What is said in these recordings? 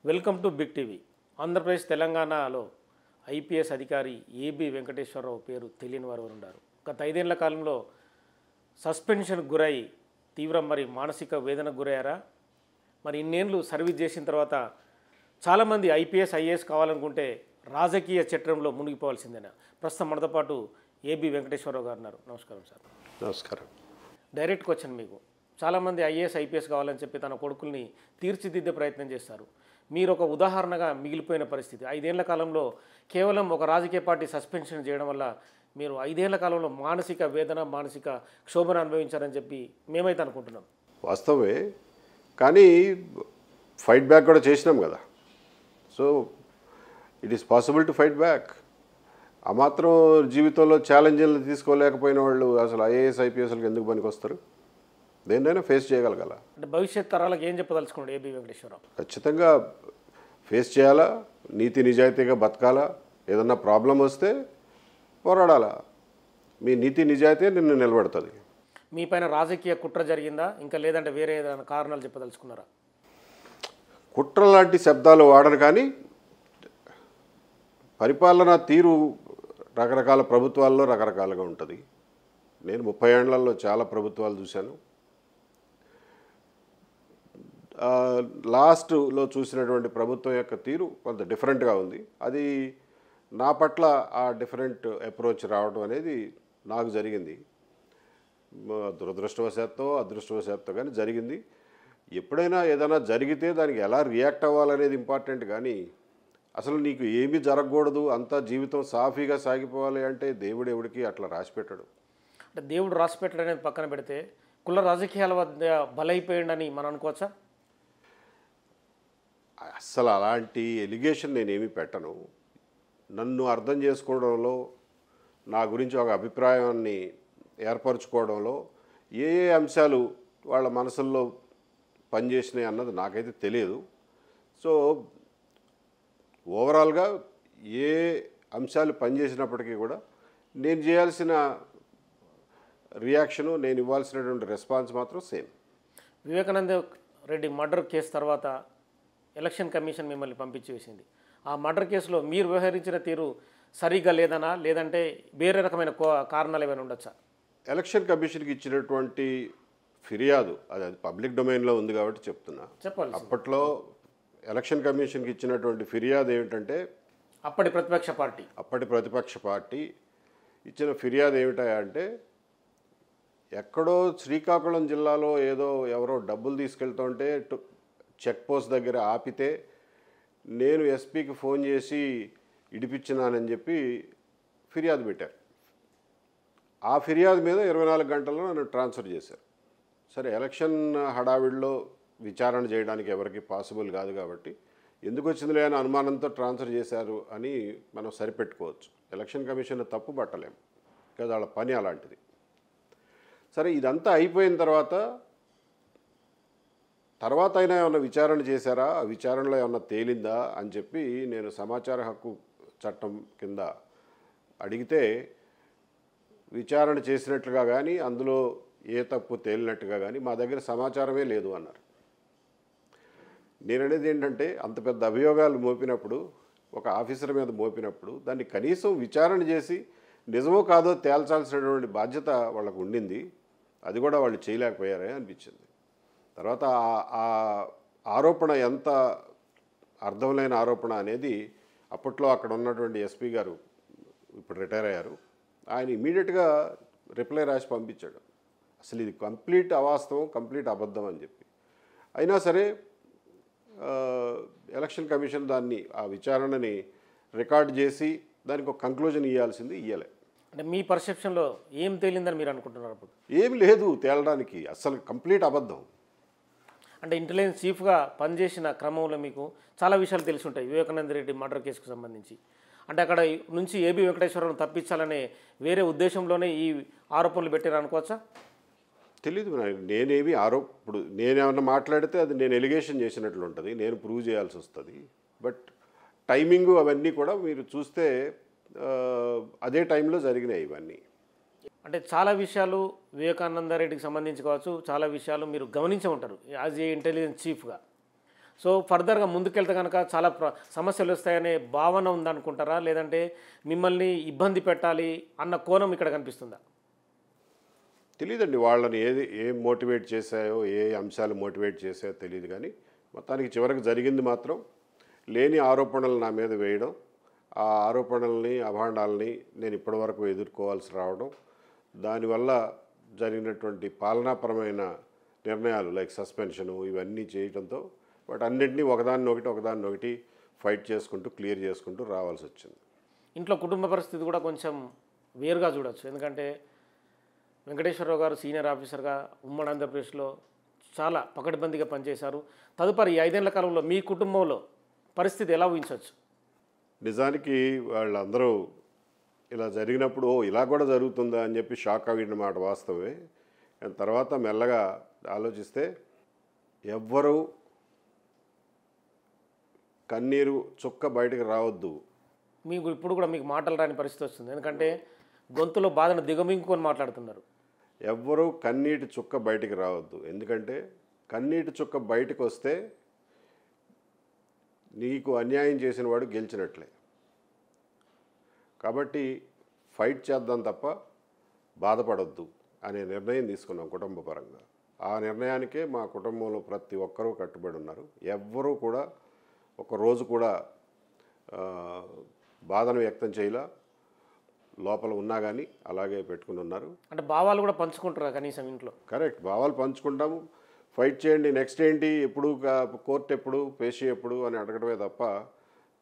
Welcome to big TV. Andhra Pradesh తెలంగాణలో IPS అధికారి AB Venkateswararao పేరు తెలియని వారు ఉన్నారు. గత 5 ఏళ్ల కాలంలో సస్పెన్షన్ గురై తీవ్ర మానసిక వేదనకు గురయ్యారా? ఇన్నేళ్ళు సర్వీస్ చేసిన తర్వాత చాలామంది ఐపీఎస్ ఐఏఎస్ కావాలనుకుంటే రాజకీయ చట్రంలో మునిగిపోవాల్సిందేనా? ప్రస్తుతం మనతో పాటు ఏబి వెంకటేశ్వరరావు గారు ఉన్నారు. నమస్కారం సార్. నమస్కారం. డైరెక్ట్ క్వశ్చన్ మీకు. చాలామంది ఐఏఎస్ ఐపీఎస్ కావాలని చెప్పి తన కొడుకుల్ని తీర్చిదిద్దే ప్రయత్నం చేస్తారు. మీరు ఒక ఉదాహరణగా మిగిలిపోయిన పరిస్థితి. 5 ఏళ్ల కాలంలో కేవలం ఒక రాజకీయ పార్టీ సస్పెన్షన్ చేయడం వల్ల మీరు 5 ఏళ్ల కాలంలో మానసిక వేదన, మానసిక క్షోభను అనుభవించారని చెప్పి మేమైతే అనుకుంటున్నాం. వాస్తవమే, కానీ ఫైట్ బ్యాక్ కూడా చేసినాం కదా. So it is possible to fight back. ఆ మాత్రం జీవితంలో ఛాలెంజ్లు తీసుకోలేకపోయిన వాళ్ళు అసలు ఐఏఎస్ ఐపీఎస్లకు ఎందుకు పనికి వస్తారు? దేన్నైనా ఫేస్ చేయగలగాల. అంటే భవిష్యత్ తరాలకు ఏం చెప్పదలుచుకున్నాడు ఏబి వెంకటేశ్వరరావు? ఖచ్చితంగా ఫేస్ చేయాలా, నీతి నిజాయితీగా బతకాలా, ఏదన్నా ప్రాబ్లం వస్తే పోరాడాలా. మీ నీతి నిజాయితీ నిన్ను నిలబడుతుంది. మీ పైన రాజకీయ కుట్ర జరిగిందా, ఇంకా లేదంటే వేరే ఏదైనా కారణాలు చెప్పదలుచుకున్నారా? కుట్ర లాంటి శబ్దాలు వాడను, కానీ పరిపాలనా తీరు రకరకాల ప్రభుత్వాల్లో రకరకాలుగా ఉంటుంది. నేను 30 ఏళ్లలో చాలా ప్రభుత్వాలు చూశాను. లాస్ట్లో చూసినటువంటి ప్రభుత్వం యొక్క తీరు కొంత డిఫరెంట్గా ఉంది. అది నా పట్ల ఆ డిఫరెంట్ అప్రోచ్ రావడం అనేది నాకు జరిగింది. దురదృష్టవశాత్తు అదృష్టవశాత్తు కానీ జరిగింది. ఎప్పుడైనా ఏదైనా జరిగితే దానికి ఎలా రియాక్ట్ అవ్వాలనేది ఇంపార్టెంట్, కానీ అసలు నీకు ఏమీ జరగకూడదు, అంతా జీవితం సాఫీగా సాగిపోవాలి అంటే దేవుడు ఎవడికి అట్లా రాసిపెట్టాడు. అంటే దేవుడు రాసిపెట్టడం అనేది పక్కన పెడితే కుల రాజకీయాల వద్ద బలైపోయిందని మనం అనుకోవచ్చా? అస్సలు అలాంటి ఎలిగేషన్ నేనేమీ పెట్టను. నన్ను అర్థం చేసుకోవడంలో, నా గురించి ఒక అభిప్రాయాన్ని ఏర్పరచుకోవడంలో ఏ ఏ అంశాలు వాళ్ళ మనసుల్లో పనిచేసినాయి అన్నది నాకైతే తెలియదు. సో ఓవరాల్గా ఏ అంశాలు పనిచేసినప్పటికీ కూడా నేను చేయాల్సిన రియాక్షను, నేను ఇవ్వాల్సినటువంటి రెస్పాన్స్ మాత్రం same. Vivekananda Reddy murder case తర్వాత ఎలక్షన్ కమిషన్ మిమ్మల్ని పంపించి వేసింది. ఆ మర్డర్ కేసులో మీరు వ్యవహరించిన తీరు సరిగ్గా లేదనా, లేదంటే వేరే రకమైన కారణాలు ఏమైనా ఉండొచ్చా? ఎలక్షన్ కమిషన్కి ఇచ్చినటువంటి ఫిర్యాదు అది పబ్లిక్ డొమైన్లో ఉంది కాబట్టి చెప్తున్నా. చెప్పాలి. అప్పట్లో ఎలక్షన్ కమిషన్కి ఇచ్చినటువంటి ఫిర్యాదు ఏమిటంటే, అప్పటి ప్రతిపక్ష పార్టీ ఇచ్చిన ఫిర్యాదు ఏమిటంటే, ఎక్కడో శ్రీకాకుళం జిల్లాలో ఎవరో డబ్బులు తీసుకెళ్తుంటే చెక్ పోస్ట్ దగ్గర ఆపితే నేను ఎస్పీకి ఫోన్ చేసి ఇడిపించినానని చెప్పి ఫిర్యాదు పెట్టారు. ఆ ఫిర్యాదు మీద 24 గంటల్లో నన్ను ట్రాన్స్ఫర్ చేశారు. సరే, ఎలక్షన్ హడావిడిలో విచారణ చేయడానికి ఎవరికి పాసిబుల్ కాదు కాబట్టి ఎందుకు వచ్చిందిలే అని అనుమానంతో ట్రాన్స్ఫర్ చేశారు అని మనం సరిపెట్టుకోవచ్చు. ఎలక్షన్ కమిషన్ తప్పు పట్టలేము కదా, వాళ్ళ పని అలాంటిది. సరే, ఇదంతా అయిపోయిన తర్వాత అయినా ఏమన్నా విచారణ చేశారా, ఆ విచారణలో ఏమన్నా తేలిందా అని చెప్పి నేను సమాచార హక్కు చట్టం కింద అడిగితే, విచారణ చేసినట్లుగా కానీ అందులో ఏ తప్పు తేలినట్టుగా కానీ మా దగ్గర సమాచారమే లేదు అన్నారు. నేననేది ఏంటంటే, అంత పెద్ద అభియోగాలు మోపినప్పుడు, ఒక ఆఫీసర్ మీద మోపినప్పుడు దాన్ని కనీసం విచారణ చేసి నిజమో కాదో తేల్చాల్సినటువంటి బాధ్యత వాళ్ళకు ఉండింది. అది కూడా వాళ్ళు చేయలేకపోయారే అనిపించింది. తర్వాత ఆ ఆరోపణ ఎంత అర్థంలేని ఆరోపణ అనేది అప్పట్లో అక్కడ ఉన్నటువంటి ఎస్పీ గారు, ఇప్పుడు రిటైర్ అయ్యారు, ఆయన ఇమీడియట్గా రిప్లై రాసి పంపించాడు. అసలు ఇది కంప్లీట్ అవాస్తవం, కంప్లీట్ అబద్ధం అని చెప్పి. అయినా సరే ఎలక్షన్ కమిషన్ దాన్ని, ఆ విచారణని రికార్డ్ చేసి దానికి ఒక కంక్లూజన్ ఇవ్వాల్సింది ఇవ్వలే. అంటే మీ పర్సెప్షన్లో ఏం తేలిందని మీరు అనుకుంటున్నారు? అప్పుడు ఏమి లేదు తేలడానికి, అసలు కంప్లీట్ అబద్ధం. అంటే ఇంటెలిజెన్స్ చీఫ్గా పనిచేసిన క్రమంలో మీకు చాలా విషయాలు తెలిసి ఉంటాయి వివేకానంద రెడ్డి మర్డర్ కేసుకు సంబంధించి. అంటే అక్కడ నుంచి ఏబి వెంకటేశ్వరరావు తప్పించాలనే వేరే ఉద్దేశంలోనే ఈ ఆరోపణలు పెట్టారు అనుకోవచ్చా? తెలీదు. నేనేమి ఇప్పుడు నేనేమన్నా మాట్లాడితే అది నేను ఎలిగేషన్ చేసినట్లు ఉంటుంది, నేను ప్రూవ్ చేయాల్సి వస్తుంది. బట్ టైమింగు అవన్నీ కూడా మీరు చూస్తే అదే టైంలో జరిగినాయి ఇవన్నీ. అంటే చాలా విషయాలు వివేకానంద రెడ్డికి సంబంధించి కావచ్చు, చాలా విషయాలు మీరు గమనించే ఉంటారు యాజ్ ఏ ఇంటెలిజెన్స్ చీఫ్గా. సో ఫర్దర్గా ముందుకెళ్తే కనుక చాలా సమస్యలు వస్తాయనే భావన ఉందనుకుంటారా, లేదంటే మిమ్మల్ని ఇబ్బంది పెట్టాలి అన్న కోణం ఇక్కడ కనిపిస్తుందా? తెలియదండి వాళ్ళని ఏం మోటివేట్ చేశాయో, ఏ అంశాలు మోటివేట్ చేశాయో తెలియదు. కానీ మొత్తానికి చివరికి జరిగింది మాత్రం లేని ఆరోపణలు నా మీద వేయడం, ఆ ఆరోపణల్ని అభాండాలని నేను ఇప్పటివరకు ఎదుర్కోవాల్సి రావడం, దానివల్ల జరిగినటువంటి పాలనాపరమైన నిర్ణయాలు లైక్ సస్పెన్షను ఇవన్నీ చేయడంతో వాటన్నింటినీ ఒకదాన్నొకటి ఫైట్ చేసుకుంటూ క్లియర్ చేసుకుంటూ రావాల్సి వచ్చింది. ఇంట్లో కుటుంబ పరిస్థితి కూడా కొంచెం వేరుగా చూడొచ్చు. ఎందుకంటే వెంకటేశ్వరరావు గారు సీనియర్ ఆఫీసర్గా ఉమ్మడి ఆంధ్రప్రదేశ్లో చాలా పకడ్బందీగా పనిచేశారు. తదుపరి 5 ఏళ్ల కాలంలో మీ కుటుంబంలో పరిస్థితి ఎలా ఊహించవచ్చు? నిజానికి వాళ్ళందరూ ఇలా జరిగినప్పుడు ఇలా కూడా జరుగుతుందా అని చెప్పి షాక్ అయ్యిన మాట వాస్తవమే. కానీ తర్వాత మెల్లగా ఆలోచిస్తే ఎవ్వరూ కన్నీరు చుక్క బయటకు రావద్దు. మీకు ఇప్పుడు కూడా మీకు మాటలు రాని పరిస్థితి వస్తుంది, ఎందుకంటే గొంతులో బాధను దిగమింగుకొని మాట్లాడుతున్నారు. ఎవ్వరూ కన్నీటి చుక్క బయటికి రావద్దు. ఎందుకంటే కన్నీటి చుక్క బయటకు వస్తే నీకు అన్యాయం చేసిన వాడు గెలిచినట్లే. కాబట్టి ఫైట్ చేద్దాం తప్ప బాధపడొద్దు అనే నిర్ణయం తీసుకున్నాం కుటుంబ పరంగా. ఆ నిర్ణయానికే మా కుటుంబంలో ప్రతి ఒక్కరూ కట్టుబడి ఉన్నారు. ఎవ్వరూ కూడా ఒకరోజు కూడా బాధను వ్యక్తం చేయలా, లోపల ఉన్నా కానీ అలాగే పెట్టుకుని ఉన్నారు. అంటే భావాలు కూడా పంచుకుంటారా కనీసం ఇంట్లో? కరెక్ట్, భావాలు పంచుకుంటాము. ఫైట్ చేయండి, నెక్స్ట్ ఏంటి, ఎప్పుడు కోర్టు ఎప్పుడు, పేషీ ఎప్పుడు అని అడగడమే తప్ప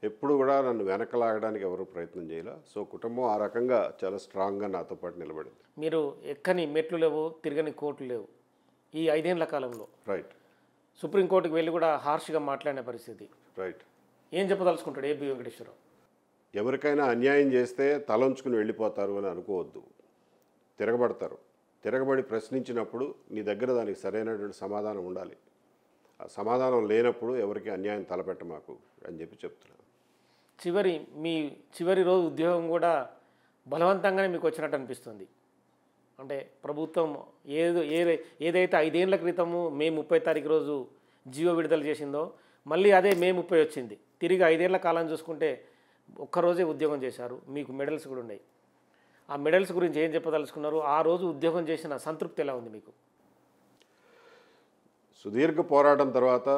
ఎప్పుడు కూడా నన్ను వెనకలాగడానికి ఎవరు ప్రయత్నం చేయాల. సో కుటుంబం ఆ రకంగా చాలా స్ట్రాంగ్గా నాతో పాటు నిలబడింది. మీరు ఎక్కని మెట్లు లేవు, తిరగని కోర్టులు లేవు ఈ 5 ఏళ్ల కాలంలో. రైట్. సుప్రీంకోర్టుకు వెళ్ళి కూడా హార్ష్గా మాట్లాడిన పరిస్థితి. రైట్. ఏం చెప్పదలుచుకుంటాడు ఏబి వెంకటేశ్వరరావు? ఎవరికైనా అన్యాయం చేస్తే తలంచుకుని వెళ్ళిపోతారు అని అనుకోవద్దు. తిరగబడతారు. తిరగబడి ప్రశ్నించినప్పుడు నీ దగ్గర దానికి సరైనటువంటి సమాధానం ఉండాలి. ఆ సమాధానం లేనప్పుడు ఎవరికి అన్యాయం తలపెట్ట మాకు అని చెప్పి చెప్తున్నాను. మీ చివరి రోజు ఉద్యోగం కూడా బలవంతంగానే మీకు వచ్చినట్టు అనిపిస్తుంది. అంటే ప్రభుత్వం ఏదైతే 5 ఏళ్ల క్రితము మే 30 తారీఖు రోజు జియో విడుదల చేసిందో మళ్ళీ అదే మే 30 వచ్చింది. తిరిగి 5 ఏళ్ల కాలం చూసుకుంటే ఒక్కరోజే ఉద్యోగం చేశారు. మీకు మెడల్స్ కూడా ఉన్నాయి. ఆ మెడల్స్ గురించి ఏం చెప్పదలుచుకున్నారు? ఆ రోజు ఉద్యోగం చేసిన సంతృప్తి ఎలా ఉంది మీకు? సుదీర్ఘ పోరాటం తర్వాత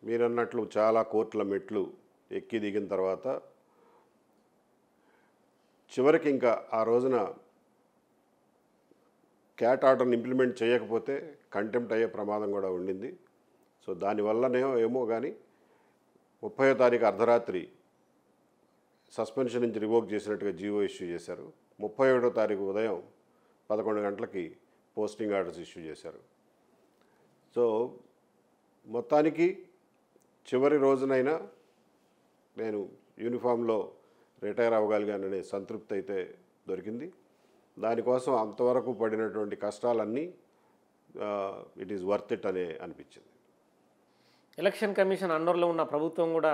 మీరన్నట్లు చాలా కోర్టుల మెట్లు ఎక్కి దిగిన తర్వాత చివరికి ఇంకా ఆ రోజున క్యాట్ ఆర్డర్ని ఇంప్లిమెంట్ చేయకపోతే కంటెంప్ట్ అయ్యే ప్రమాదం కూడా ఉండింది. సో దానివల్లనే ఏమో కానీ 30వ తారీఖు అర్ధరాత్రి సస్పెన్షన్ నుంచి రివోక్ చేసినట్టుగా జీవో ఇష్యూ చేశారు. 31వ తారీఖు ఉదయం 11 గంటలకి పోస్టింగ్ ఆర్డర్స్ ఇష్యూ చేశారు. సో మొత్తానికి చివరి రోజునైనా నేను యూనిఫామ్లో రిటైర్ అవ్వగలిగాననే సంతృప్తి అయితే దొరికింది. దానికోసం అంతవరకు పడినటువంటి కష్టాలన్నీ ఇట్ ఈస్ వర్త్ ఇట్ అనే అనిపించింది. ఎలక్షన్ కమిషన్ అండర్లో ఉన్న ప్రభుత్వం కూడా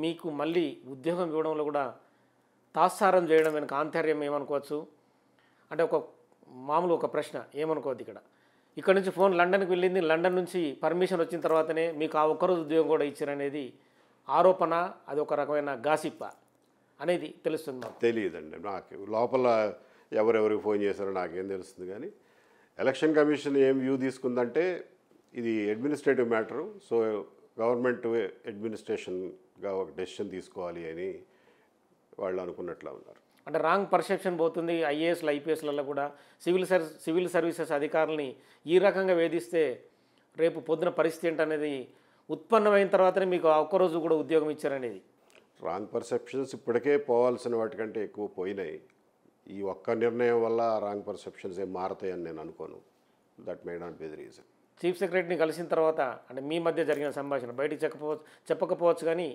మీకు మళ్ళీ ఉద్యోగం ఇవ్వడంలో కూడా తాత్సారం చేయడం వెనుక ఆంతర్యం ఏమనుకోవచ్చు? అంటే ఒక ప్రశ్న ఏమనుకోవద్దు. ఇక్కడ నుంచి ఫోన్ లండన్కి వెళ్ళింది, లండన్ నుంచి పర్మిషన్ వచ్చిన తర్వాతనే మీకు ఆ ఒక్కరోజు ఉద్యోగం కూడా ఇచ్చారనేది ఆరోపణ, అది ఒక రకమైన గాసిప్ అనేది తెలుస్తుంది మాకు. తెలియదండి నాకు, లోపల ఎవరెవరికి ఫోన్ చేశారో నాకేం తెలుస్తుంది. కానీ ఎలక్షన్ కమిషన్ ఏం వ్యూ తీసుకుందంటే ఇది అడ్మినిస్ట్రేటివ్ మ్యాటరు, సో గవర్నమెంట్ అడ్మినిస్ట్రేషన్గా ఒక డెసిషన్ తీసుకోవాలి అని వాళ్ళు అనుకున్నట్లా ఉన్నారు. అంటే రాంగ్ పర్సెప్షన్ పోతుంది. ఐఏఎస్లు ఐపీఎస్లలో కూడా సివిల్ సర్వీసెస్ అధికారులని ఈ రకంగా వేధిస్తే రేపు పొద్దున పరిస్థితి ఏంటనేది ఉత్పన్నమైన తర్వాతనే మీకు ఒక్కరోజు కూడా ఉద్యోగం ఇచ్చారనేది రాంగ్ పర్సెప్షన్స్ ఇప్పటికే పోవాల్సిన వాటికంటే ఎక్కువ పోయినాయి. ఈ ఒక్క నిర్ణయం వల్ల రాంగ్ పర్సెప్షన్స్ ఏం మారతాయని నేను అనుకోను. That may not be the reason. Chief సెక్రటరీని కలిసిన తర్వాత అంటే మీ మధ్య జరిగిన సంభాషణ బయటికి చెప్పకపోవచ్చు, కానీ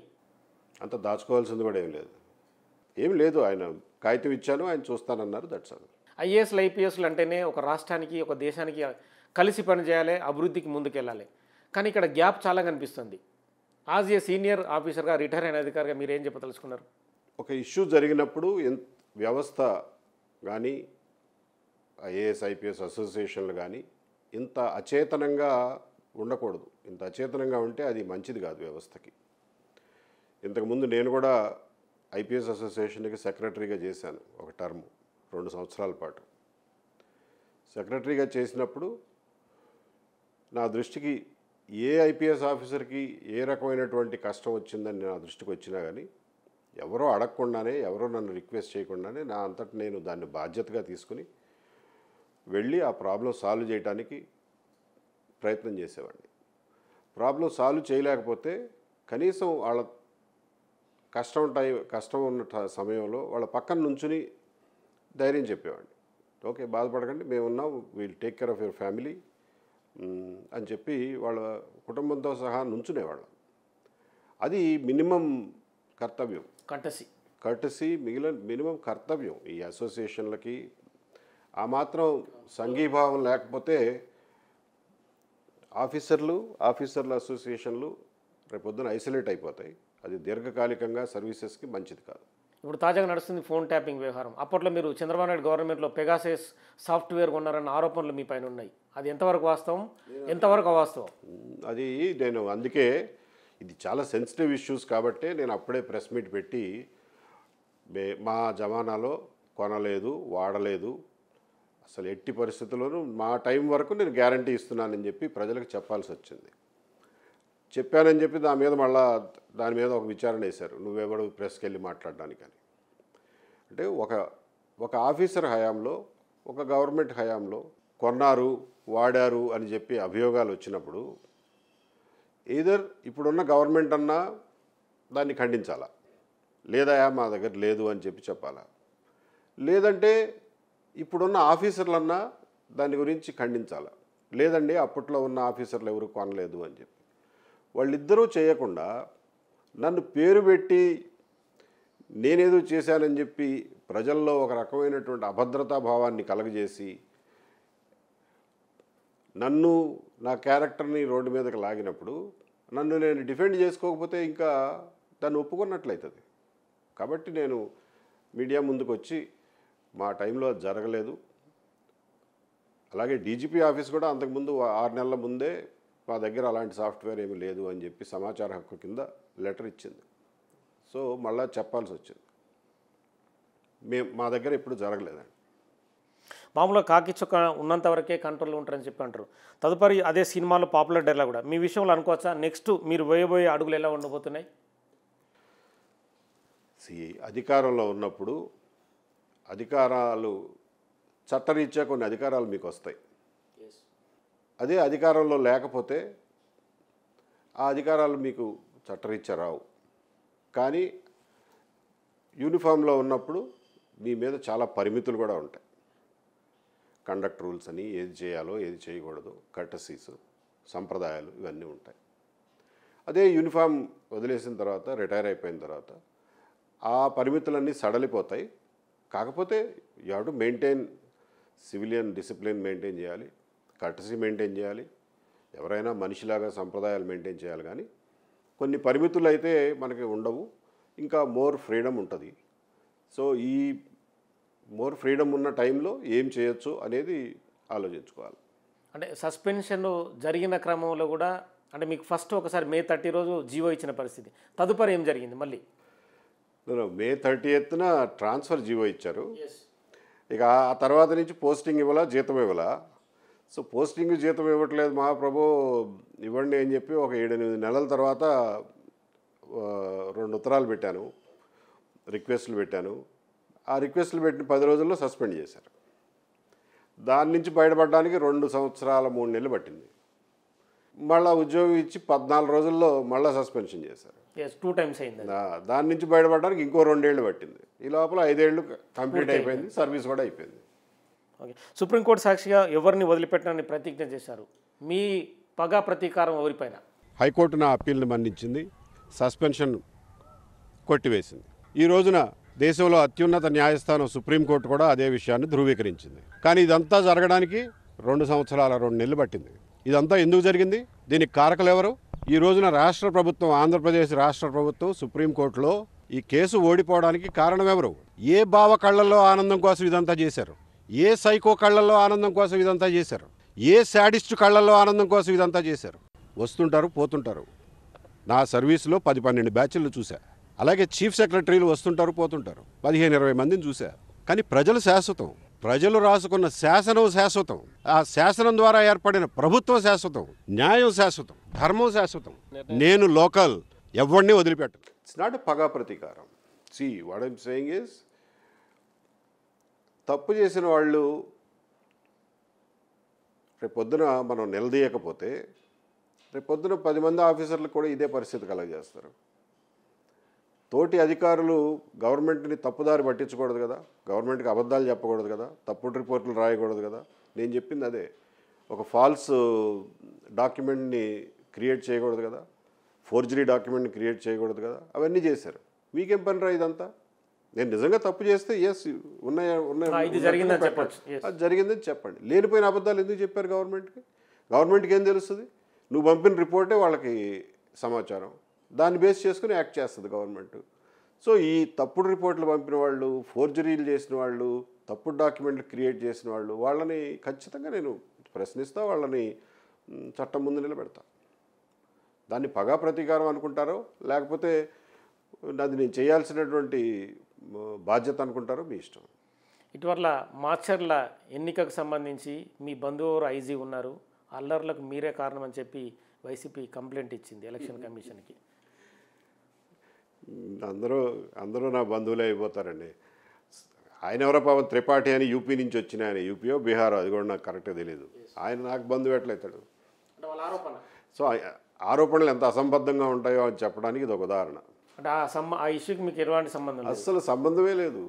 అంత దాచుకోవాల్సింది కూడా ఏం లేదు. ఆయన కాగితం ఇచ్చాను, ఆయన చూస్తానన్నారు. That's all. ఐఏఎస్లు ఐపీఎస్లు అంటేనే ఒక రాష్ట్రానికి ఒక దేశానికి కలిసి పనిచేయాలి, అభివృద్ధికి ముందుకెళ్ళాలి. కానీ ఇక్కడ గ్యాప్ చాలా కనిపిస్తుంది. యాజ్ ఏ సీనియర్ ఆఫీసర్గా, రిటైర్ అయిన అధికారిగా మీరు ఏం చెప్పదలుచుకున్నారు? ఒక ఇష్యూ జరిగినప్పుడు వ్యవస్థ కానీ ఐఏఎస్ ఐపీఎస్ అసోసియేషన్లు కానీ ఇంత అచేతనంగా ఉండకూడదు. ఇంత అచేతనంగా ఉంటే అది మంచిది కాదు వ్యవస్థకి. ఇంతకుముందు నేను కూడా ఐపీఎస్ అసోసియేషన్కి సెక్రటరీగా చేశాను ఒక టర్మ్ 2 సంవత్సరాల పాటు. సెక్రటరీగా చేసినప్పుడు నా దృష్టికి ఏ ఐపీఎస్ ఆఫీసర్కి ఏ రకమైనటువంటి కష్టం వచ్చిందని నా దృష్టికి వచ్చినా కానీ ఎవరో అడగకుండానే, ఎవరో నన్ను రిక్వెస్ట్ చేయకుండానే నా అంతట నేను దాన్ని బాధ్యతగా తీసుకుని వెళ్ళి ఆ ప్రాబ్లం సాల్వ్ చేయడానికి ప్రయత్నం చేసేవాడిని. ప్రాబ్లం సాల్వ్ చేయలేకపోతే కనీసం వాళ్ళ కష్టం ఉన్న సమయంలో వాళ్ళ పక్కన నుంచుని ధైర్యం చెప్పేవాడిని. ఓకే, బాధపడకండి, మేమున్నాం, we'll take care of your family అని చెప్పి వాళ్ళ కుటుంబంతో సహా నుంచునేవాళ్ళం. అది మినిమం కర్తవ్యం, కర్టసీ మినిమం కర్తవ్యం ఈ అసోసియేషన్లకి. ఆ మాత్రం సంఘీభావం లేకపోతే ఆఫీసర్ల అసోసియేషన్లు రేపొద్దున ఐసోలేట్ అయిపోతాయి. అది దీర్ఘకాలికంగా సర్వీసెస్కి మంచిది కాదు. ఇప్పుడు తాజాగా నడుస్తుంది ఫోన్ ట్యాపింగ్ వ్యవహారం. అప్పట్లో మీరు చంద్రబాబు నాయుడు గవర్నమెంట్లో పెగాసస్ సాఫ్ట్వేర్ కొన్నారన్న ఆరోపణలు మీ పైన ఉన్నాయి. అది ఎంతవరకు వాస్తవం, ఎంతవరకు అవాస్తవం? అది నేను అందుకే ఇది చాలా సెన్సిటివ్ ఇష్యూస్ కాబట్టి నేను అప్పుడే ప్రెస్ మీట్ పెట్టి మా జమానాలో కొనలేదు, వాడలేదు, అసలు ఎట్టి పరిస్థితుల్లోనూ మా టైం వరకు నేను గ్యారంటీ ఇస్తున్నానని చెప్పి ప్రజలకు చెప్పాల్సి వచ్చింది. చెప్పానని చెప్పి దాని మీద ఒక విచారణ వేశారు. నువ్వెవడు ప్రెస్కి వెళ్ళి మాట్లాడడానికని. అంటే ఒక ఆఫీసర్ హయాంలో, ఒక గవర్నమెంట్ హయాంలో కొన్నారు, వాడారు అని చెప్పి అభియోగాలు వచ్చినప్పుడు ఈధర్ ఇప్పుడున్న గవర్నమెంట్ అన్నా దాన్ని ఖండించాలా, లేదా మా దగ్గర లేదు అని చెప్పి చెప్పాలా, లేదంటే ఇప్పుడున్న ఆఫీసర్లన్నా దాని గురించి ఖండించాలా, లేదండి అప్పట్లో ఉన్న ఆఫీసర్లు ఎవరు కొనలేదు అని చెప్పి. వాళ్ళిద్దరూ చేయకుండా నన్ను పేరు పెట్టి నేనేదో చేశానని చెప్పి ప్రజల్లో ఒక రకమైనటువంటి అభద్రతా భావాన్ని కలగజేసి నన్ను, నా క్యారెక్టర్ని రోడ్డు మీదకి లాగినప్పుడు నన్ను నేను డిఫెండ్ చేసుకోకపోతే ఇంకా దాన్ని ఒప్పుకున్నట్లయితుంది. కాబట్టి నేను మీడియా ముందుకు వచ్చి మా టైంలో అది జరగలేదు, అలాగే డీజీపీ ఆఫీస్ కూడా అంతకుముందు 6 నెలల ముందే మా దగ్గర అలాంటి సాఫ్ట్వేర్ ఏమీ లేదు అని చెప్పి సమాచార హక్కు కింద లెటర్ ఇచ్చింది. సో మళ్ళా చెప్పాల్సి వచ్చింది. మా దగ్గర ఎప్పుడు జరగలేదండి. మామూలుగా కాకి చొక్క ఉన్నంత వరకే కంట్రోల్లో ఉంటారని చెప్పి అంటారు. తదుపరి అదే సినిమాలో పాపులర్ డైలాగ్ కూడా మీ విషయంలో అనుకోవచ్చా? నెక్స్ట్ మీరు వేయబోయే అడుగులు ఎలా ఉండబోతున్నాయి? అధికారంలో ఉన్నప్పుడు అధికారాలు చట్టరీత్యా కొన్ని అధికారాలు మీకు వస్తాయి. అదే అధికారంలో లేకపోతే ఆ అధికారాలు మీకు చట్టరీత్యా రావు. కానీ యూనిఫామ్లో ఉన్నప్పుడు మీ మీద చాలా పరిమితులు కూడా ఉంటాయి. కండక్ట్ రూల్స్ అని, ఏది చేయాలో ఏది చేయకూడదు, కర్టసీస్, సంప్రదాయాలు ఇవన్నీ ఉంటాయి. అదే యూనిఫామ్ వదిలేసిన తర్వాత, రిటైర్ అయిపోయిన తర్వాత ఆ పరిమితులన్నీ సడలిపోతాయి. కాకపోతే you have to maintain civilian discipline maintain చేయాలి, కర్టసీ మెయింటైన్ చేయాలి, ఎవరైనా మనిషిలాగా సంప్రదాయాలు మెయింటైన్ చేయాలి. కానీ కొన్ని పరిమితులు అయితే మనకి ఉండవు, ఇంకా మోర్ ఫ్రీడమ్ ఉంటుంది. సో ఈ మోర్ ఫ్రీడమ్ ఉన్న టైంలో ఏం చేయొచ్చు అనేది ఆలోచించుకోవాలి. అంటే సస్పెన్షన్ జరిగిన క్రమంలో కూడా అంటే మీకు ఫస్ట్ ఒకసారి May 30 రోజు జీవో ఇచ్చిన పరిస్థితి, తదుపరి ఏం జరిగింది? మళ్ళీ May 30న ట్రాన్స్ఫర్ జీవో ఇచ్చారు. ఇక ఆ తర్వాత నుంచి పోస్టింగ్ ఇవ్వాలా, జీతం ఇవ్వాలా. సో పోస్టింగ్ జీతం ఇవ్వట్లేదు మహాప్రభు, ఇవ్వండి అని చెప్పి ఒక 7-8 నెలల తర్వాత 2 ఉత్తరాలు పెట్టాను, రిక్వెస్ట్లు పెట్టాను. ఆ రిక్వెస్ట్లు పెట్టిన 10 రోజుల్లో సస్పెండ్ చేశారు. దాని నుంచి బయటపడడానికి 2 సంవత్సరాల 3 నెలలు పట్టింది. మళ్ళీ ఉద్యోగం ఇచ్చి 14 రోజుల్లో మళ్ళీ సస్పెన్షన్ చేశారు. 2 times అయింది. దాని నుంచి బయటపడడానికి ఇంకో 2 ఏళ్ళు పట్టింది. ఈ లోపల 5 ఏళ్ళు కంప్లీట్ అయిపోయింది, సర్వీస్ కూడా అయిపోయింది. ఓకే, సుప్రీంకోర్టు సాక్షిగా ఎవరిని వదిలిపెట్టనని ప్రతిజ్ఞ చేశారు. మీ పగ ప్రతీకారం ఎవరిపైన? హైకోర్టు నా అప్పీల్ని మన్నించింది, సస్పెన్షన్ కొట్టివేసింది. ఈ రోజున దేశంలో అత్యున్నత న్యాయస్థానం సుప్రీంకోర్టు కూడా అదే విషయాన్ని ధృవీకరించింది. కానీ ఇదంతా జరగడానికి 2 సంవత్సరాల 2 నెలలు పట్టింది. ఇదంతా ఎందుకు జరిగింది? దీనికి కారకులు ఎవరు? ఈ రోజున రాష్ట్ర ప్రభుత్వం, ఆంధ్రప్రదేశ్ రాష్ట్ర ప్రభుత్వం సుప్రీంకోర్టులో ఈ కేసు ఓడిపోవడానికి కారణం ఎవరు? ఏ బావ కళ్ళల్లో ఆనందం కోసం ఇదంతా చేశారు? ఏ సైకో కళ్ళల్లో ఆనందం కోసం ఇదంతా చేశారు? ఏ శాడిస్ట్ కళ్ళల్లో ఆనందం కోసం ఇదంతా చేశారు? వస్తుంటారు పోతుంటారు. నా సర్వీస్లో 10-12 బ్యాచ్లు చూశా. అలాగే చీఫ్ సెక్రటరీలు వస్తుంటారు పోతుంటారు, 15-20 మందిని చూశా. కానీ ప్రజలు శాశ్వతం. ప్రజలు రాసుకున్న శాసనం శాశ్వతం. ఆ శాసనం ద్వారా ఏర్పడిన ప్రభుత్వం శాశ్వతం, న్యాయం శాశ్వతం, ధర్మం శాశ్వతం. నేను లోకల్, ఎవరిని వదిలిపెట్టను. ఇట్స్ నాట్ పగా ప్రతీకారం. See what I'm saying is, తప్పు చేసిన వాళ్ళు రేపొద్దున మనం నిలదీయకపోతే రేపొద్దున 10 మంది ఆఫీసర్లకు కూడా ఇదే పరిస్థితి కలగజేస్తారు. తోటి అధికారులు గవర్నమెంట్ని తప్పుదారి పట్టించకూడదు కదా, గవర్నమెంట్కి అబద్ధాలు చెప్పకూడదు కదా, తప్పుడు రిపోర్ట్లు రాయకూడదు కదా. నేను చెప్పింది అదే. ఒక ఫాల్స్ డాక్యుమెంట్ని క్రియేట్ చేయకూడదు కదా, ఫోర్జరీ డాక్యుమెంట్ని క్రియేట్ చేయకూడదు కదా. అవన్నీ చేశారు. మీకేం పని రా ఇదంతా? నేను నిజంగా తప్పు చేస్తే ఎస్ ఇది జరిగిందని చెప్పొచ్చు. అది జరిగిందని చెప్పండి. లేనిపోయిన అబద్ధాలు ఎందుకు చెప్పారు గవర్నమెంట్కి? గవర్నమెంట్కి ఏం తెలుస్తుంది? నువ్వు పంపిన రిపోర్టే వాళ్ళకి సమాచారం, దాన్ని బేస్ చేసుకుని యాక్ట్ చేస్తుంది గవర్నమెంట్. సో ఈ తప్పుడు రిపోర్ట్లు పంపిన వాళ్ళు, ఫోర్జరీలు చేసిన వాళ్ళు, తప్పుడు డాక్యుమెంట్లు క్రియేట్ చేసిన వాళ్ళు, వాళ్ళని ఖచ్చితంగా నేను ప్రశ్నిస్తా, వాళ్ళని చట్టం ముందు నిలబెడతా. దాన్ని పగా ప్రతీకారం అనుకుంటారో లేకపోతే అది నేను చేయాల్సినటువంటి బాధ్యత అనుకుంటారో మీ ఇష్టం. ఇటీవల మాచర్ల ఎన్నికకు సంబంధించి మీ బంధువు ఐజీ ఉన్నారు, అల్లర్లకు మీరే కారణం అని చెప్పి వైసీపీ కంప్లైంట్ ఇచ్చింది ఎలక్షన్ కమిషన్కి. అందరూ నా బంధువులే అయిపోతారండి. ఆయన ఎవరో పాపం త్రిపాఠి అని యూపీ నుంచి వచ్చిన ఆయన, యూపీయో బీహారో, అది కూడా నాకు కరెక్ట్గా తెలియదు. ఆయన నాకు బంధువు ఎట్లయితాడు? సో ఆరోపణలు ఎంత అసంబద్ధంగా ఉంటాయో అని చెప్పడానికి ఇది ఒక ఉదాహరణ. అంటే ఆ ఇష్యూకి మీకు ఎలాంటి సంబంధం లేదు? అస్సలు సంబంధమే లేదు.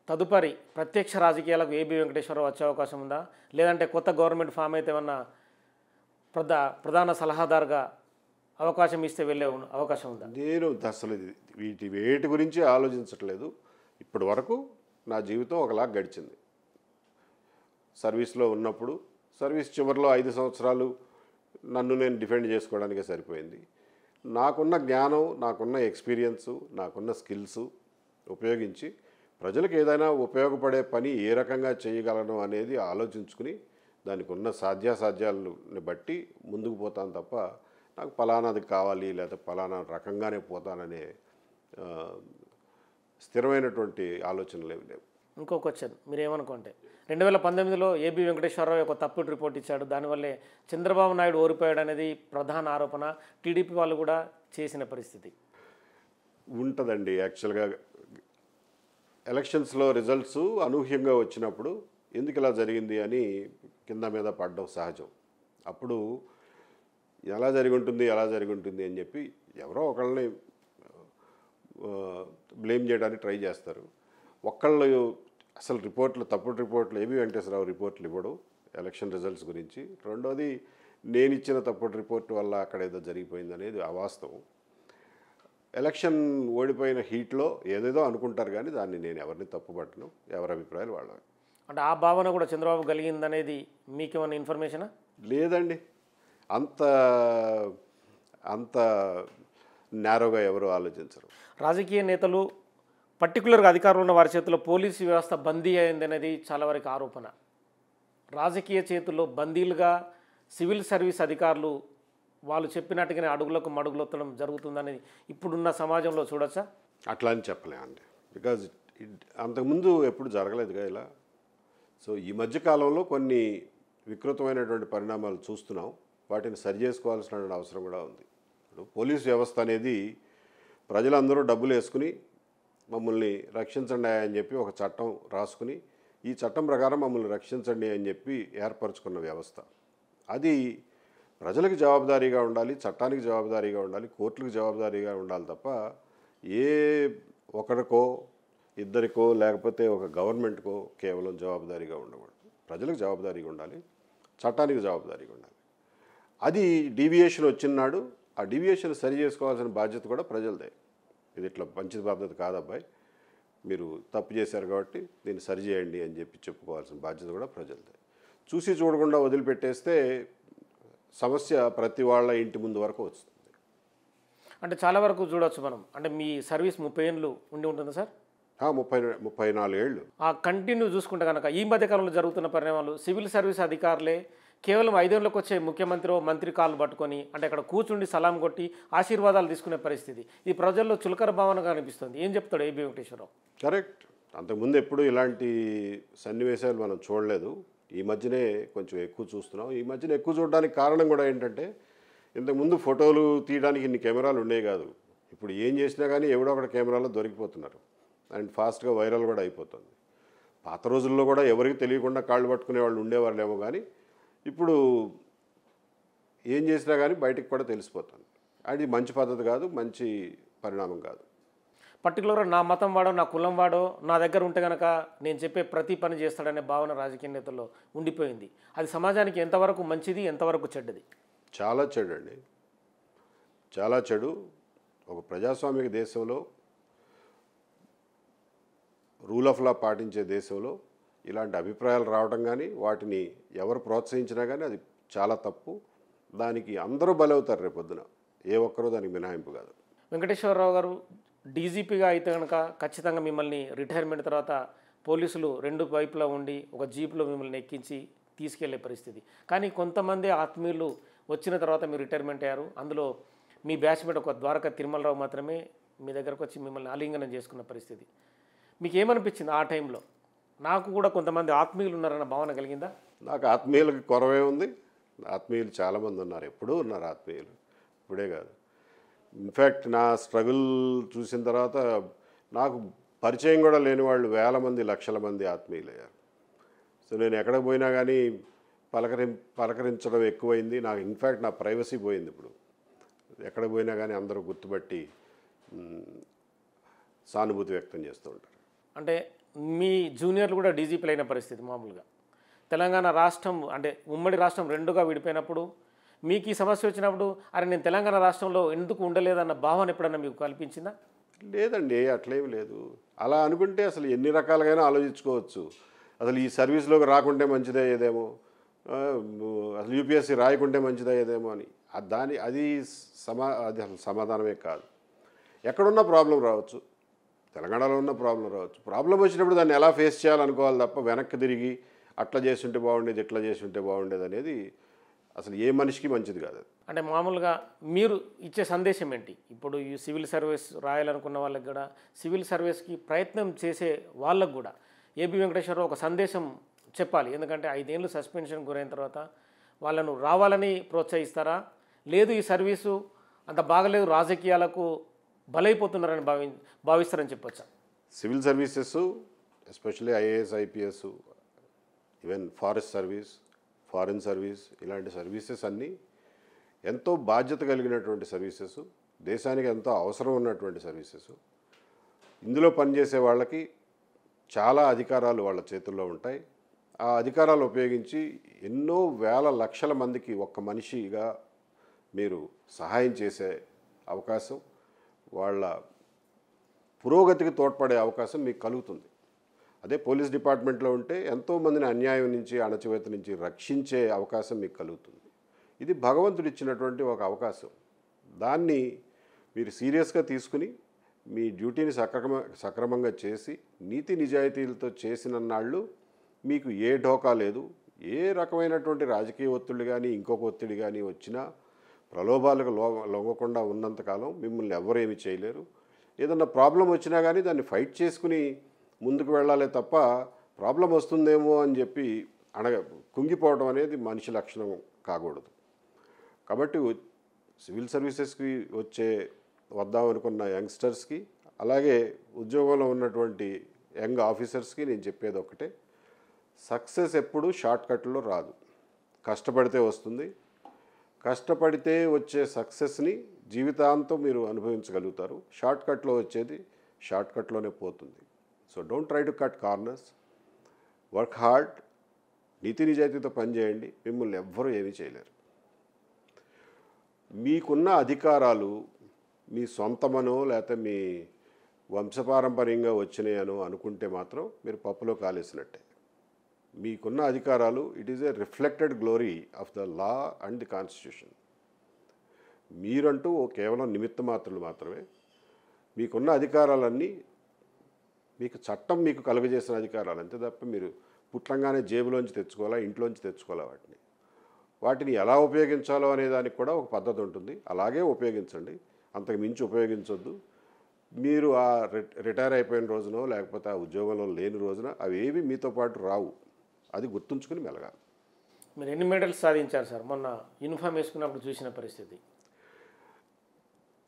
తదుపరి ప్రత్యక్ష రాజకీయాలకు ఏబీ వెంకటేశ్వరరావు వచ్చే అవకాశం ఉందా, లేదంటే కొత్త గవర్నమెంట్ ఫామ్ అయితే ఏమన్నా ప్రధాన సలహాదారుగా అవకాశం ఇస్తే వెళ్ళే అవకాశం ఉందా? నేను అసలు వేటి గురించి ఆలోచించట్లేదు. ఇప్పటి వరకు నా జీవితం ఒకలా గడిచింది. సర్వీస్లో ఉన్నప్పుడు సర్వీస్ చివరిలో 5 సంవత్సరాలు నన్ను నేను డిఫెండ్ చేసుకోవడానికే సరిపోయింది. నాకున్న జ్ఞానం, నాకున్న ఎక్స్పీరియన్సు, నాకున్న స్కిల్స్ ఉపయోగించి ప్రజలకు ఏదైనా ఉపయోగపడే పని ఏ రకంగా చేయగలను అనేది ఆలోచించుకుని దానికి ఉన్న సాధ్యాసాధ్యాలని బట్టి ముందుకు పోతాను తప్ప నాకు ఫలానాది కావాలి లేదా ఫలానా రకంగానే పోతాననే స్థిరమైనటువంటి ఆలోచనలు ఏమి లేవు. ఇంకో క్వశ్చన్ మీరేమనుకుంటే, 2019లో ఏబీ వెంకటేశ్వరరావు ఒక తప్పుడు రిపోర్ట్ ఇచ్చాడు, దానివల్లే చంద్రబాబు నాయుడు ఓడిపోయాడు అనేది ప్రధాన ఆరోపణ, టీడీపీ వాళ్ళు కూడా చేసిన పరిస్థితి ఉంటుందండి. యాక్చువల్గా ఎలక్షన్స్లో రిజల్ట్స్ అనూహ్యంగా వచ్చినప్పుడు ఎందుకు ఇలా జరిగింది అని కింద మీద పడడం సహజం. అప్పుడు ఎలా జరిగి ఉంటుంది అని చెప్పి ఎవరో ఒకళ్ళని బ్లేమ్ చేయడానికి ట్రై చేస్తారు. ఒక్కళ్ళు అసలు తప్పుడు రిపోర్ట్లు ఏబీ వెంకటేశ్వరరావు రిపోర్ట్లు ఇవ్వడు ఎలక్షన్ రిజల్ట్స్ గురించి. రెండోది నేను ఇచ్చిన తప్పుడు రిపోర్ట్ వల్ల అక్కడ ఏదో జరిగిపోయింది అనేది అవాస్తవం. ఎలక్షన్ ఓడిపోయిన హీట్లో ఏదేదో అనుకుంటారు, కానీ దాన్ని నేను ఎవరిని తప్పుపట్టను. ఎవరి అభిప్రాయాలు వాళ్ళవి. అంటే ఆ భావన కూడా చంద్రబాబు కలిగిందనేది మీకేమైనా ఇన్ఫర్మేషనా? లేదండి, అంత నేరోగా ఎవరు ఆలోచించరు. రాజకీయ నేతలు పర్టికులర్గా అధికారులు ఉన్న వారి చేతిలో పోలీసు వ్యవస్థ బందీ అయింది అనేది చాలా వరకు ఆరోపణ. రాజకీయ చేతుల్లో బందీలుగా సివిల్ సర్వీస్ అధికారులు వాళ్ళు చెప్పినట్టుగానే అడుగులకు మడుగులొత్తడం జరుగుతుందని ఇప్పుడున్న సమాజంలో చూడొచ్చా? అట్లా అని చెప్పలేమండి, బికాజ్ అంతకుముందు ఎప్పుడు జరగలేదుగా ఇలా. సో ఈ మధ్యకాలంలో కొన్ని వికృతమైనటువంటి పరిణామాలు చూస్తున్నాం. వాటిని సరి చేసుకోవాల్సిన అవసరం కూడా ఉంది. ఇప్పుడు పోలీస్ వ్యవస్థ అనేది ప్రజలందరూ డబ్బులు వేసుకుని మమ్మల్ని రక్షించండి అని చెప్పి ఒక చట్టం రాసుకుని ఈ చట్టం ప్రకారం మమ్మల్ని రక్షించండి అని చెప్పి ఏర్పరచుకున్న వ్యవస్థ. అది ప్రజలకు జవాబుదారీగా ఉండాలి, చట్టానికి జవాబుదారీగా ఉండాలి, కోర్టులకు జవాబుదారీగా ఉండాలి తప్ప ఏ ఒకరికో ఇద్దరికో లేకపోతే ఒక గవర్నమెంట్కో కేవలం జవాబుదారీగా ఉండకూడదు. ప్రజలకు జవాబుదారీగా ఉండాలి, చట్టానికి జవాబుదారీగా ఉండాలి. అది డీవియేషన్ వచ్చినాడు ఆ డీవియేషన్ సరి చేసుకోవాల్సిన బాధ్యత కూడా ప్రజలదే. ఇది ఇట్లా మంచి పద్ధతి కాదబ్బాయి, మీరు తప్పు చేశారు కాబట్టి దీన్ని సరి చేయండి అని చెప్పి చెప్పుకోవాల్సిన బాధ్యత కూడా ప్రజలదే. చూసి చూడకుండా వదిలిపెట్టేస్తే సమస్య ప్రతి వాళ్ళ ఇంటి ముందు వరకు వస్తుంది. అంటే చాలా వరకు చూడవచ్చు మనం. అంటే మీ సర్వీస్ 30 ఏళ్ళు ఉండి ఉంటుంది సార్? 34 ఏళ్ళు. ఆ కంటిన్యూ చూసుకుంటే కనుక ఈ మధ్య కాలంలో జరుగుతున్న పరిణామాలు సివిల్ సర్వీస్ అధికారులే కేవలం 5 ఏళ్ళకి వచ్చే ముఖ్యమంత్రి మంత్రి కాళ్ళు పట్టుకొని అంటే అక్కడ కూర్చుండి సలాం కొట్టి ఆశీర్వాదాలు తీసుకునే పరిస్థితి ఈ ప్రజల్లో చులకర భావనగా అనిపిస్తుంది. ఏం చెప్తాడు ఏబీ వెంకటేశ్వరరావు? కరెక్ట్. అంతకుముందు ఎప్పుడు ఇలాంటి సన్నివేశాలు మనం చూడలేదు. ఈ మధ్యనే కొంచెం ఎక్కువ చూస్తున్నాం. ఈ మధ్యన ఎక్కువ చూడడానికి కారణం కూడా ఏంటంటే ఇంతకుముందు ఫోటోలు తీయడానికి ఇన్ని కెమెరాలు ఉండేవి కాదు. ఇప్పుడు ఏం చేసినా కానీ ఎవడో ఒకటి కెమెరాలో దొరికిపోతున్నారు అండ్ ఫాస్ట్గా వైరల్ కూడా అయిపోతుంది. పాత రోజుల్లో కూడా ఎవరికి తెలియకుండా కాళ్ళు పట్టుకునే వాళ్ళు ఉండేవాళ్ళేమో, కానీ ఇప్పుడు ఏం చేసినా కానీ బయటకు కూడా తెలిసిపోతుంది. అది మంచి పద్ధతి కాదు, మంచి పరిణామం కాదు. పర్టికులర్గా నా మతం వాడో నా కులం వాడో నా దగ్గర ఉంటే కనుక నేను చెప్పే ప్రతి పని చేస్తాడనే భావన రాజకీయ నేతల్లో ఉండిపోయింది. అది సమాజానికి ఎంతవరకు మంచిది, ఎంతవరకు చెడ్డది? చాలా చెడు అండి, చాలా చెడు. ఒక ప్రజాస్వామిక దేశంలో, రూల్ ఆఫ్ లా పాటించే దేశంలో ఇలాంటి అభిప్రాయాలు రావడం కానీ వాటిని ఎవరు ప్రోత్సహించినా కానీ అది చాలా తప్పు. దానికి అందరూ బలవుతారు రేపొద్దున, ఏ ఒక్కరూ దానికి మినహాయింపు కాదు. వెంకటేశ్వరరావు గారు డీజీపీగా అయితే కనుక ఖచ్చితంగా మిమ్మల్ని రిటైర్మెంట్ తర్వాత పోలీసులు 2 వైపులా ఉండి ఒక జీప్లో మిమ్మల్ని ఎక్కించి తీసుకెళ్లే పరిస్థితి. కానీ కొంతమంది ఆత్మీయులు వచ్చిన తర్వాత మీరు రిటైర్మెంట్ అయ్యారు. అందులో మీ బ్యాచ్మేట్ ఒక ద్వారకా తిరుమలరావు మాత్రమే మీ దగ్గరకు వచ్చి మిమ్మల్ని ఆలింగనం చేసుకున్న పరిస్థితి. మీకు ఏమనిపించింది ఆ టైంలో? నాకు కూడా కొంతమంది ఆత్మీయులు ఉన్నారన్న భావన కలిగిందా? నాకు ఆత్మీయులకి కొరవే ఉంది. ఆత్మీయులు చాలామంది ఉన్నారు, ఎప్పుడూ ఉన్నారు ఆత్మీయులు, ఇప్పుడే కాదు. ఇన్ఫ్యాక్ట్ నా స్ట్రగుల్ చూసిన తర్వాత నాకు పరిచయం కూడా లేని వాళ్ళు వేల మంది, లక్షల మంది ఆత్మీయులయ్యారు. సో నేను ఎక్కడికి పోయినా కానీ పలకరించడం ఎక్కువైంది. నాకు ఇన్ఫ్యాక్ట్ నా ప్రైవసీ పోయింది. ఇప్పుడు ఎక్కడికి పోయినా కానీ అందరూ గుర్తుపట్టి సానుభూతి వ్యక్తం చేస్తూ ఉంటారు. అంటే మీ జూనియర్లు కూడా డీజీపీలు అయిన పరిస్థితి మామూలుగా. తెలంగాణ రాష్ట్రం అంటే ఉమ్మడి రాష్ట్రం 2గా విడిపోయినప్పుడు మీకు ఈ సమస్య వచ్చినప్పుడు అరే నేను తెలంగాణ రాష్ట్రంలో ఎందుకు ఉండలేదన్న భావన ఎప్పుడన్నా మీకు కల్పించిందా? లేదండి, అట్లేం లేదు. అలా అనుకుంటే అసలు ఎన్ని రకాలుగానే ఆలోచించుకోవచ్చు. అసలు ఈ సర్వీస్లోకి రాకుంటే మంచిదయ్యేదేమో, అసలు యూపీఎస్సీ రాయకుంటే మంచిదయ్యేదేమో అని అది అది అసలు సమాధానమే కాదు. ఎక్కడున్న ప్రాబ్లం రావచ్చు, తెలంగాణలో ఉన్న ప్రాబ్లం రావచ్చు. ప్రాబ్లం వచ్చినప్పుడు దాన్ని ఎలా ఫేస్ చేయాలనుకోవాలి తప్ప వెనక్కి తిరిగి అట్లా చేస్తుంటే బాగుండేది, ఇట్లా చేస్తుంటే బాగుండేది అనేది అసలు ఏ మనిషికి మంచిది కాదు. అంటే మామూలుగా మీరు ఇచ్చే సందేశం ఏంటి? ఇప్పుడు ఈ సివిల్ సర్వీస్ రాయాలనుకున్న వాళ్ళకి కూడా, సివిల్ సర్వీస్కి ప్రయత్నం చేసే వాళ్ళకు కూడా ఏబీ వెంకటేశ్వరరావు ఒక సందేశం చెప్పాలి. ఎందుకంటే 5 ఏళ్ళు సస్పెన్షన్ గురైన తర్వాత వాళ్ళను రావాలని ప్రోత్సహిస్తారా, లేదు ఈ సర్వీసు అంత బాగలేదు రాజకీయాలకు బలైపోతున్నారని భావిస్తారని చెప్పొచ్చా? Civil services especially IAS, IPS, even forest service, foreign service, ఇలాంటి సర్వీసెస్ అన్నీ ఎంతో బాధ్యత కలిగినటువంటి సర్వీసెస్, దేశానికి ఎంతో అవసరం ఉన్నటువంటి సర్వీసెస్. ఇందులో పనిచేసే వాళ్ళకి చాలా అధికారాలు వాళ్ళ చేతుల్లో ఉంటాయి. ఆ అధికారాలు ఉపయోగించి ఎన్నో వేల లక్షల మందికి ఒక్క మనిషిగా మీరు సహాయం చేసే అవకాశం, వాళ్ళ పురోగతికి తోడ్పడే అవకాశం మీకు కలుగుతుంది. అదే పోలీస్ డిపార్ట్మెంట్లో ఉంటే ఎంతోమందిని అన్యాయం నుంచి, అణచివేత నుంచి రక్షించే అవకాశం మీకు కలుగుతుంది. ఇది భగవంతుడు ఇచ్చినటువంటి ఒక అవకాశం. దాన్ని మీరు సీరియస్గా తీసుకుని మీ డ్యూటీని సక్రమంగా చేసి నీతి నిజాయితీలతో చేసిన నాళ్ళు మీకు ఏ ఢోకా లేదు. ఏ రకమైనటువంటి రాజకీయ ఒత్తిడి కానీ ఇంకొక ఒత్తిడి కానీ వచ్చినా ప్రలోభాలకు లొంగకుండా ఉన్నంతకాలం మిమ్మల్ని ఎవరేమీ చేయలేరు. ఏదన్నా ప్రాబ్లం వచ్చినా కానీ దాన్ని ఫైట్ చేసుకుని ముందుకు వెళ్ళాలే తప్ప ప్రాబ్లం వస్తుందేమో అని చెప్పి కుంగిపోవడం అనేది మనిషి లక్షణం కాకూడదు. కాబట్టి సివిల్ సర్వీసెస్కి వద్దామనుకున్న యంగ్స్టర్స్కి, అలాగే ఉద్యోగంలో ఉన్నటువంటి యంగ్ ఆఫీసర్స్కి నేను చెప్పేది ఒకటే, సక్సెస్ ఎప్పుడు షార్ట్కట్లో రాదు. కష్టపడితే వస్తుంది. కష్టపడితే వచ్చే సక్సెస్ని జీవితాంతం మీరు అనుభవించగలుగుతారు. షార్ట్కట్లో వచ్చేది షార్ట్కట్లోనే పోతుంది. So don't try to cut corners, work hard, నీతి నిజాయితీతో పనిచేయండి. మిమ్మల్ని ఎవ్వరూ ఏమీ చేయలేరు. మీకున్న అధికారాలు మీ సొంతమనో లేకపోతే మీ వంశపారంపర్యంగా వచ్చినాయనో అనుకుంటే మాత్రం మీరు పప్పులో కాలేసినట్టే. మీకున్న అధికారాలు it is a reflected glory of the law and the constitution. మీరంటూ కేవలం నిమిత్త మాత్రులు మాత్రమే. మీకున్న అధికారాలన్నీ మీకు చట్టం మీకు కలుగజేసిన అధికారాలు అంతే తప్ప మీరు పుట్టంగానే జేబులోంచి తెచ్చుకోవాలా, ఇంట్లోంచి తెచ్చుకోవాలా. వాటిని వాటిని ఎలా ఉపయోగించాలో అనే దానికి కూడా ఒక పద్ధతి ఉంటుంది. అలాగే ఉపయోగించండి, అంతకు మించి ఉపయోగించొద్దు. మీరు ఆ రిటైర్ అయిపోయిన రోజునో లేకపోతే ఆ ఉద్యోగంలో లేని రోజున అవి ఏవి మీతో పాటు రావు. అది గుర్తుంచుకుని మెలగాలి. మీరు ఎన్ని మెడల్స్ సాధించారు సార్? మొన్న యూనిఫామ్ వేసుకున్నప్పుడు చూసిన పరిస్థితి.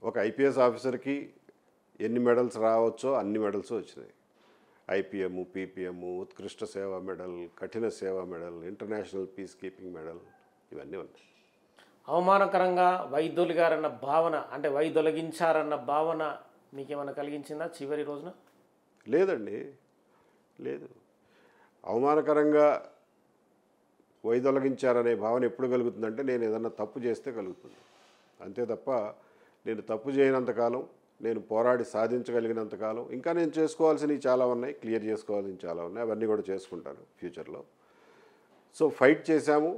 ఒక ఐపీఎస్ ఆఫీసర్కి ఎన్ని మెడల్స్ రావచ్చో అన్ని మెడల్స్ వచ్చినాయి. ఐపీఎం, పీపీఎం, ఉత్కృష్ట సేవా మెడల్, కఠిన సేవా medal, international piece keeping medal, ఇవన్నీ ఉన్నాయి. అవమానకరంగా వైదొలిగారన్న భావన, అంటే వైదొలగించారన్న భావన మీకేమైనా కలిగించిందా చివరి రోజున? లేదండి, లేదు. అవమానకరంగా వైదొలగించారనే భావన ఎప్పుడు కలుగుతుందంటే నేను ఏదన్నా తప్పు చేస్తే కలుగుతుంది. అంతే తప్ప నేను తప్పు చేయనంతకాలం, నేను పోరాడి సాధించగలిగినంతకాలం ఇంకా నేను చేసుకోవాల్సినవి చాలా ఉన్నాయి, క్లియర్ చేసుకోవాల్సినవి చాలా ఉన్నాయి. అవన్నీ కూడా చేసుకుంటాను ఫ్యూచర్లో. సో ఫైట్ చేశాము,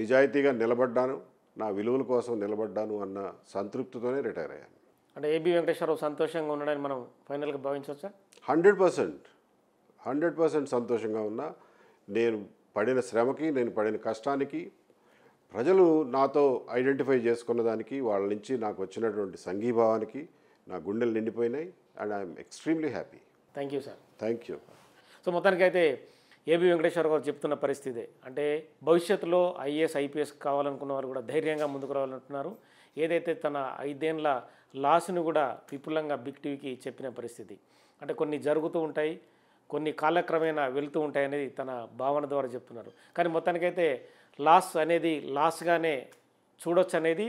నిజాయితీగా నిలబడ్డాను, నా విలువల కోసం నిలబడ్డాను అన్న సంతృప్తితోనే రిటైర్ అయ్యాను. అంటే ఏబి వెంకటేశ్వరరావు సంతోషంగా ఉన్నాడని మనం ఫైనల్గా భావించవచ్చా? 100% సంతోషంగా ఉన్నా. నేను పడిన శ్రమకి, నేను పడిన కష్టానికి, ప్రజలు నాతో ఐడెంటిఫై చేసుకున్న దానికి, వాళ్ళ నుంచి నాకు వచ్చినటువంటి సంఘీభావానికి నా గుండెలు నిండిపోయినాయి. And I'm extremely happy. Thank you sir. Thank you. So మొత్తానికైతే ఏబి వెంకటేశ్వర గారు చెప్తున్న పరిస్థితే, అంటే భవిష్యత్తులో ఐఏఎస్ ఐపీఎస్ కావాలనుకున్న వారు కూడా ధైర్యంగా ముందుకు రావాలంటున్నారు. ఏదైతే తన 5 ఏళ్ల లాస్ను కూడా విపులంగా బిగ్ టీవీకి చెప్పిన పరిస్థితి, అంటే కొన్ని జరుగుతూ ఉంటాయి, కొన్ని కాలక్రమేణా వెళుతూ ఉంటాయి అనేది తన భావన ద్వారా చెప్తున్నారు. కానీ మొత్తానికైతే లాస్ అనేది లాస్గానే చూడొచ్చు అనేది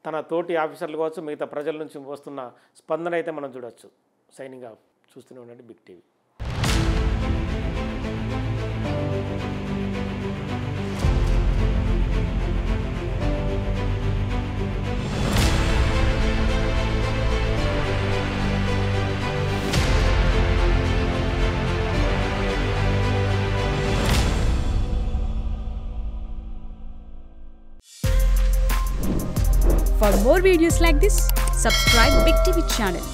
తన తోటి ఆఫీసర్లు కావచ్చు, మిగతా ప్రజల నుంచి వస్తున్న స్పందన అయితే మనం చూడొచ్చు. Signing off. చూస్తూనే ఉండండి big TV. For more videos like this, subscribe Big TV channel.